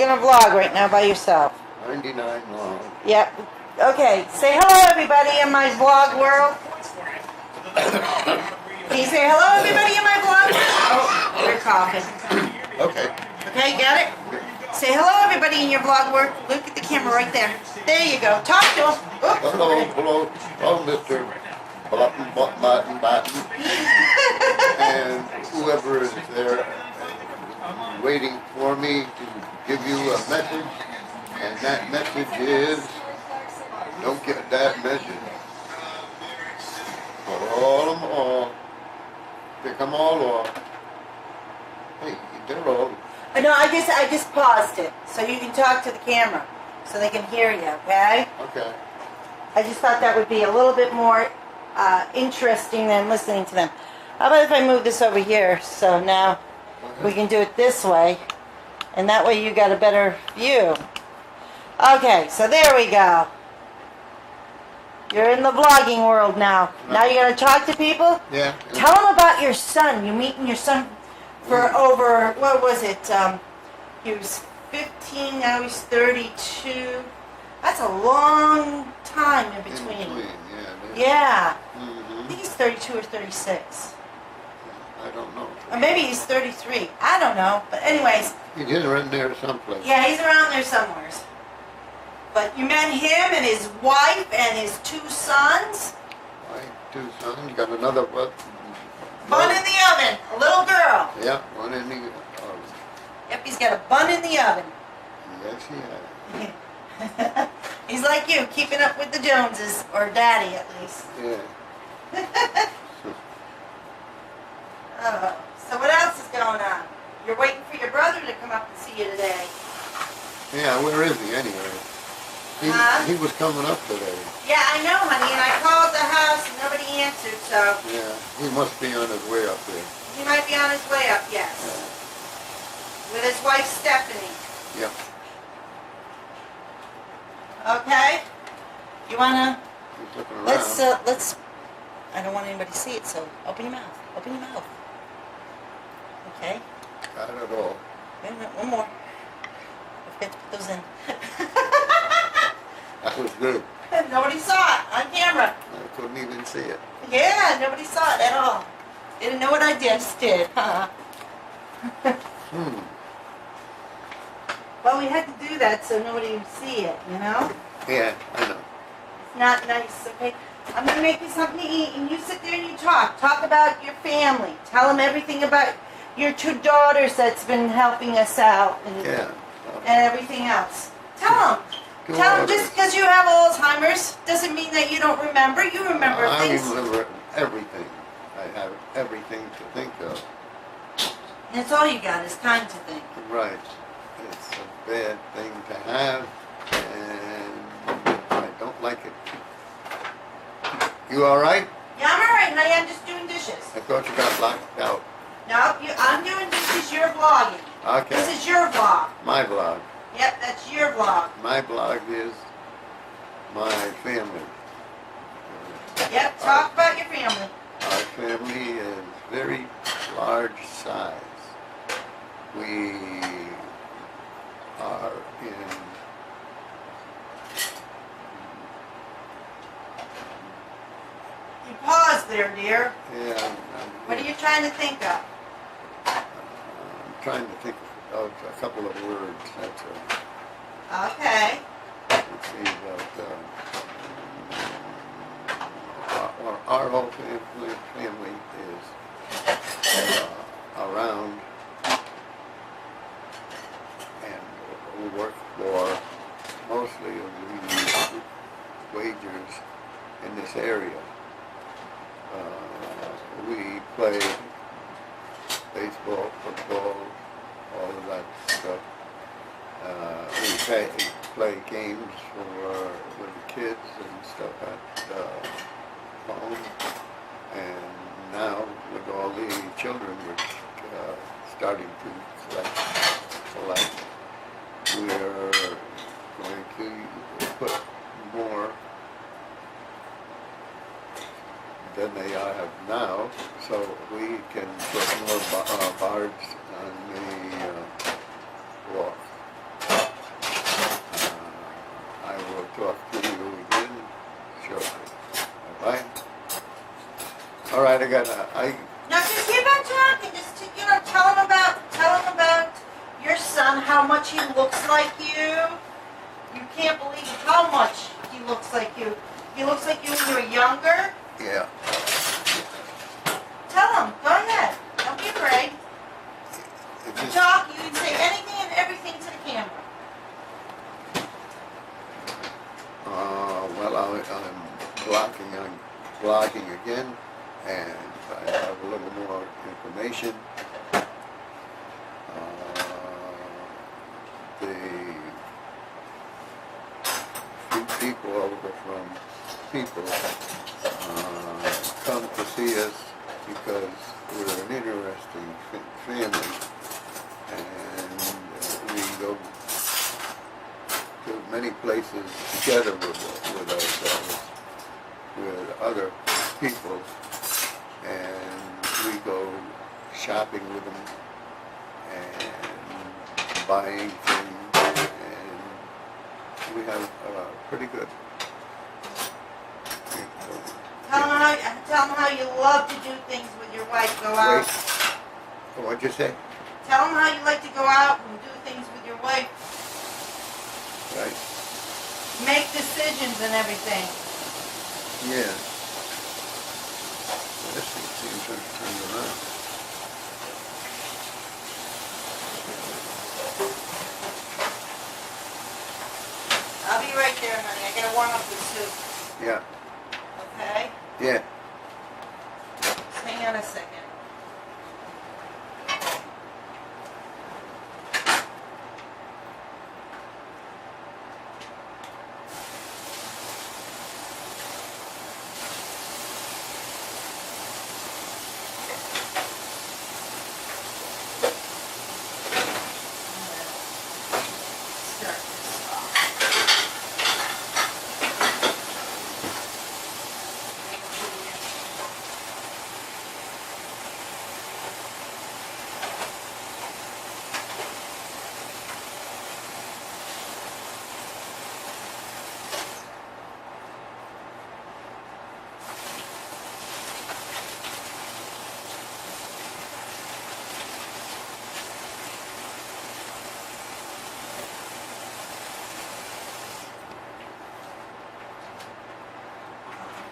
gonna vlog right now by yourself. 99 long. Yep. Okay. Say hello, everybody, in my vlog world. Can you say hello, everybody, in my vlog world? Oh, you're coughing. Okay. Okay, got it? Say hello, everybody, in your vlog world. Look at the camera right there. There you go. Talk to them. Hello, Mr. Button, and whoever is there waiting for me to give you a message, and that message is, don't get that message. Call them all, pick them all off. Hey, they're all. No, I just paused it so you can talk to the camera so they can hear you, okay? Okay. I just thought that would be a little bit more interesting than listening to them. How about if I move this over here so now we can do it this way, and that way you got a better view. Okay, so there we go. You're in the vlogging world now. Now you're going to talk to people? Yeah. Tell them about your son. You're meeting your son for over, what was it? He was 15, now he's 32. That's a long time in between. Yeah. Mm-hmm. I think he's 32 or 36. I don't know. Or maybe he's 33. I don't know. But anyways. He's around there someplace. Yeah, he's around there somewhere. But you met him and his wife and his 2 sons. My 2 sons. You got another what? Bun in the oven. A little girl. Yeah, one in the oven. Yep, he's got a bun in the oven. Yes, he has. He's like you, keeping up with the Joneses, or Daddy at least. Yeah. So what else is going on? You're waiting for your brother to come up and see you today. Yeah, where is he anyway? He was coming up today. Yeah, I know, honey, and I called the house and nobody answered, so. Yeah, he must be on his way up there. He might be on his way up, yes. Yeah. With his wife, Stephanie. Yep. Okay? You wanna? He's looking around. Let's, I don't want anybody to see it, so open your mouth. Open your mouth. Okay? Not at all. Wait a minute, one more. I forgot to put those in. That was good. Nobody saw it on camera. I couldn't even see it. Yeah, nobody saw it at all. Didn't know what I just did, huh? Well, we had to do that so nobody would see it, you know? Yeah, I know. It's not nice, okay? I'm going to make you something to eat, and you sit there and you talk. Talk about your family. Tell them everything about your 2 daughters that's been helping us out and, Yeah. and everything else. Tell them. Tell them just because you have Alzheimer's doesn't mean that you don't remember. You remember things. I remember everything. I have everything to think of. And it's all you got is time to think. Right. It's a bad thing to have, and I don't like it. You all right? Yeah, I'm all right, honey. I'm just doing dishes. I thought you got locked out. No, I'm doing dishes. You're vlogging. Okay. This is your vlog. My blog. Yep, that's your vlog. My blog is my family. Yep, talk about your family. Our family is very large size. We are in You paused there, dear. yeah. What are you trying to think of? I'm trying to think of a couple of words. That's Okay. let's see our whole family is around, and we work for mostly wagers in this area. We play baseball, football, all of that stuff. We play games with the kids and stuff at home. And now with all the children we're starting to select, we're going to put more than they have now, so we can put more bars on the walk. how much he looks like you. You can't believe how much he looks like you. He looks like you when you were younger. Yeah. Tell him. Go ahead. Don't be afraid. It just, Talk. You can say anything and everything to the camera. well, I'm blocking again, and I have a little more information. The few people over from people come to see us because we're an interesting family, and we go to many places together with ourselves, with other people, and we go shopping with them and buying things, and we have pretty good. Tell him how you love to do things with your wife. Go out. Wait, what'd you say? Tell him how you like to go out and do things with your wife. Right. Make decisions and everything. Yeah. This thing seems to turn around. I'll be right there, honey. I gotta warm up the soup. Yeah. Okay? Yeah. Just hang on a second. Start this off.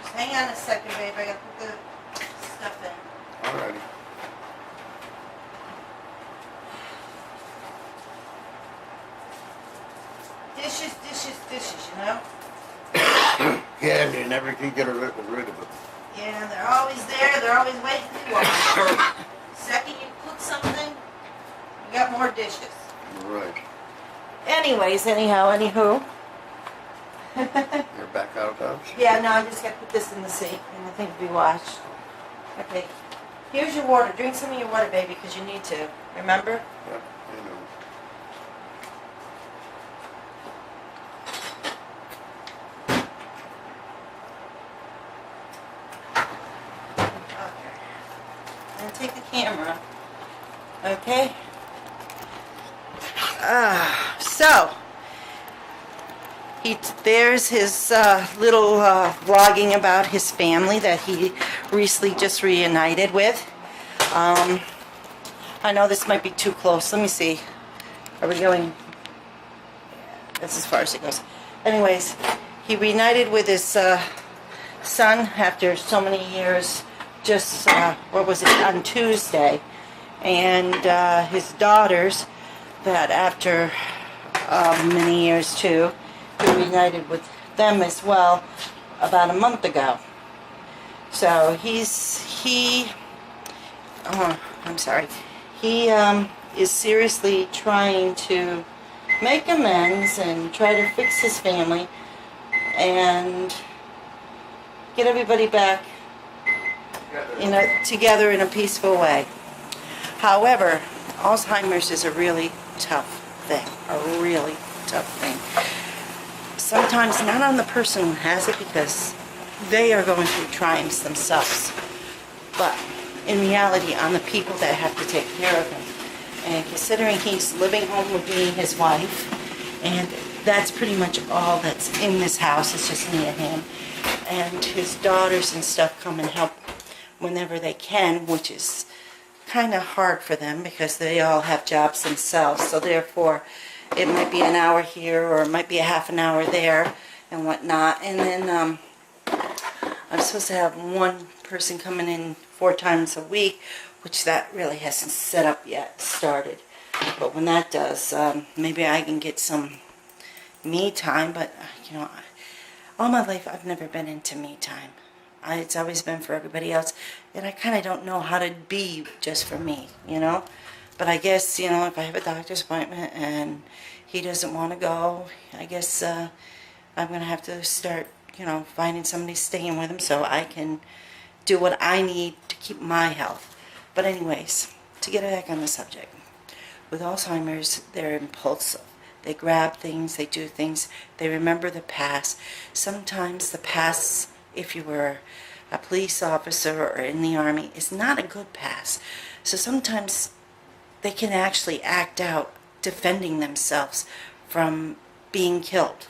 Just hang on a second, babe. I gotta put the stuff in. Alrighty. Dishes, dishes, dishes, you know? Yeah, and you never can get rid of it. Yeah, they're always there. They're always waiting to be washed. Second you cook something, you got more dishes. Right. Anyways, anywho. You're back out of the house? Yeah, no, I just got to put this in the sink and the thing to be washed. Okay. Here's your water. Drink some of your water, baby, because you need to. Remember? Yeah, I know. Okay. And take the camera. Okay. So there's his little vlogging about his family that he recently just reunited with. I know this might be too close. Let me see. Are we going? That's as far as it goes. Anyways, he reunited with his son after so many years. Just what was it, on Tuesday, and his daughters that after many years too, he reunited with them as well about a month ago. So he is seriously trying to make amends and try to fix his family and get everybody back together in a peaceful way. However, Alzheimer's is a really tough thing, Sometimes not on the person who has it because they are going through triumphs themselves, but in reality on the people that have to take care of him. And considering he's living home with me and his wife, and that's pretty much all that's in this house, it's just me and him, and his daughters and stuff come and help whenever they can, which is kind of hard for them because they all have jobs themselves. So therefore, it might be an hour here or it might be a half an hour there and whatnot. And then I'm supposed to have one person coming in 4 times a week, which that really hasn't set up yet, started. But when that does, maybe I can get some me time. But, you know, all my life I've never been into me time. It's always been for everybody else. And I kind of don't know how to be just for me, you know. But I guess, you know, if I have a doctor's appointment and he doesn't want to go, I guess I'm going to have to start, you know, finding somebody staying with him so I can do what I need to keep my health. But anyways, to get back on the subject, with Alzheimer's, they're impulsive. They grab things, they do things, they remember the past. Sometimes the past, if you were a police officer or in the army, is not a good past. So sometimes they can actually act out defending themselves from being killed.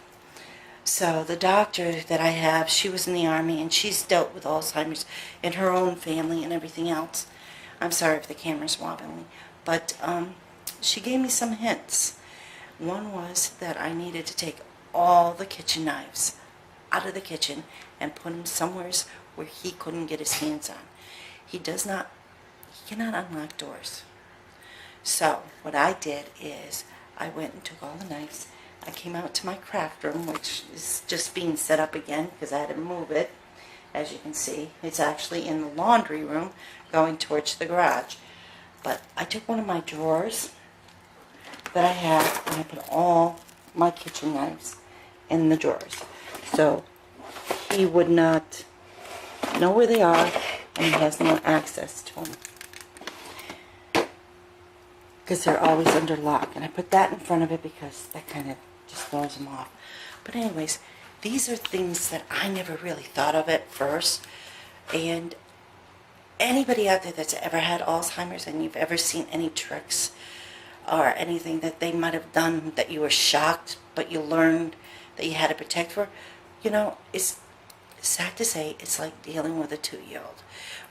So the doctor that I have, she was in the army and she's dealt with Alzheimer's in her own family and everything else. I'm sorry if the camera's wobbling, but she gave me some hints. One was that I needed to take all the kitchen knives out of the kitchen and put them somewhere where he couldn't get his hands on. He cannot unlock doors. So what I did is I went and took all the knives. I came out to my craft room, which is just being set up again because I had to move it. As you can see, it's actually in the laundry room going towards the garage. But I took one of my drawers that I have and I put all my kitchen knives in the drawers. So he would not know where they are and he has no access to them, because they're always under lock. And I put that in front of it because that kind of just throws them off. But anyways, these are things that I never really thought of at first. And anybody out there that's ever had Alzheimer's and you've ever seen any tricks or anything that they might have done that you were shocked but you learned that you had to protect for, you know, it's sad to say, it's like dealing with a 2-year-old.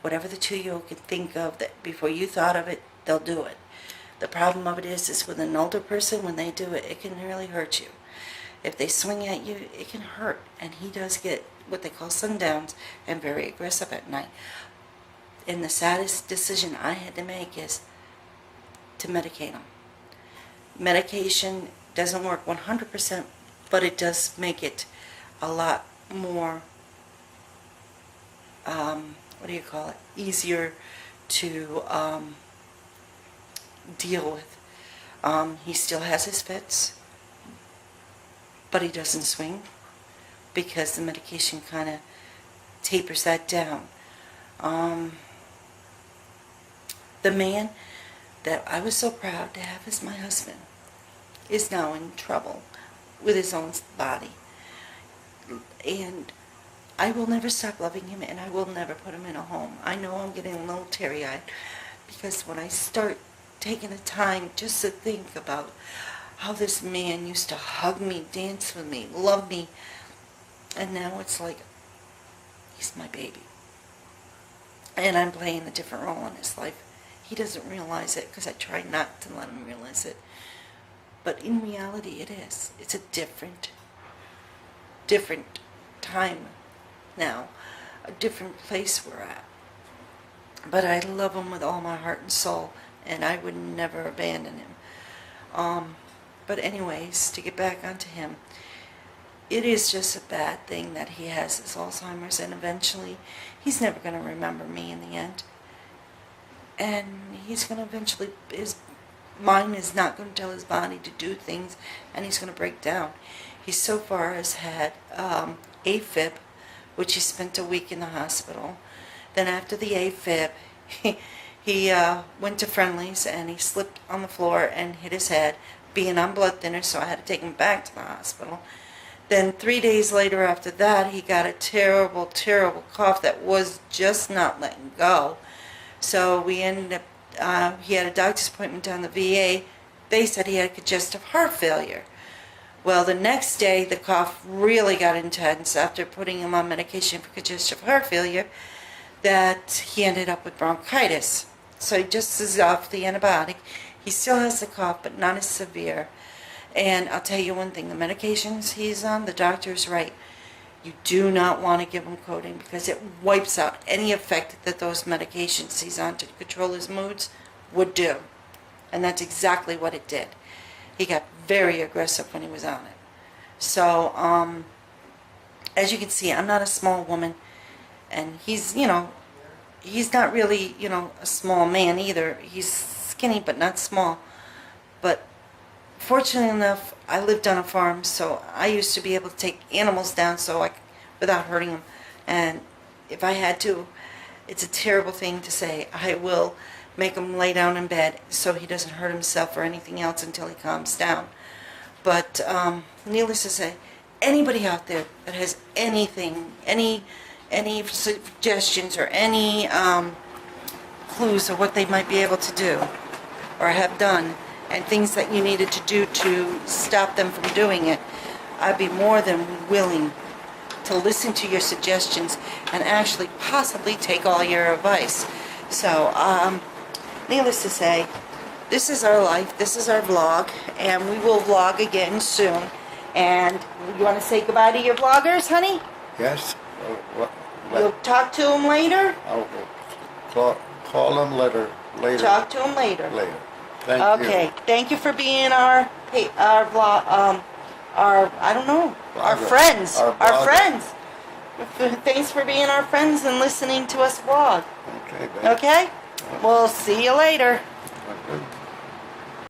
Whatever the 2-year-old could think of that before you thought of it, they'll do it. The problem of it is with an older person, when they do it, it can really hurt you. If they swing at you, it can hurt. And he does get what they call sundowns and very aggressive at night. And the saddest decision I had to make is to medicate him. Medication doesn't work 100%, but it does make it a lot more, easier to deal with. He still has his fits, but he doesn't swing because the medication kind of tapers that down. The man that I was so proud to have as my husband is now in trouble with his own body. And I will never stop loving him, and I will never put him in a home. I know I'm getting a little teary-eyed because when I start taking the time just to think about how this man used to hug me, dance with me, love me, and now it's like he's my baby. And I'm playing a different role in his life. He doesn't realize it because I try not to let him realize it. But in reality, it is. It's a different time now, a different place we're at. But I love him with all my heart and soul, and I would never abandon him. But anyways, to get back onto him, it is just a bad thing that he has his Alzheimer's, and eventually he's never going to remember me in the end. And he's going to eventually, his mind is not going to tell his body to do things, and he's going to break down. He so far has had AFib, which he spent a week in the hospital. Then after the AFib, he went to Friendly's and he slipped on the floor and hit his head, being on blood thinner, so I had to take him back to the hospital. Then 3 days later after that, he got a terrible, terrible cough that was just not letting go. So we ended up, he had a doctor's appointment down the VA. They said he had congestive heart failure. Well, the next day, the cough really got intense after putting him on medication for congestive heart failure, that he ended up with bronchitis. So he just is off the antibiotic. He still has the cough, but not as severe. And I'll tell you one thing, the medications he's on, the doctor's right. You do not want to give him codeine because it wipes out any effect that those medications he's on to control his moods would do. And that's exactly what it did. He got very aggressive when he was on it. So, as you can see, I'm not a small woman. And he's, he's not really, a small man either. He's skinny but not small. But fortunately enough, I lived on a farm, so I used to be able to take animals down without hurting them. And if I had to, it's a terrible thing to say, I will make him lay down in bed so he doesn't hurt himself or anything else until he calms down. But needless to say, anybody out there that has anything, any suggestions or any clues of what they might be able to do or have done, and things that you needed to do to stop them from doing it, I'd be more than willing to listen to your suggestions and actually possibly take all your advice. So, needless to say, this is our life, this is our vlog, and we will vlog again soon. And you want to say goodbye to your vloggers, honey? Yes. You'll talk to them later? I'll call them later. Talk to them later. Thank you. Okay. Thank you for being our vlog, our friends. Our friends. Thanks for being our friends and listening to us vlog. Okay, baby. Okay? We'll see you later. Okay.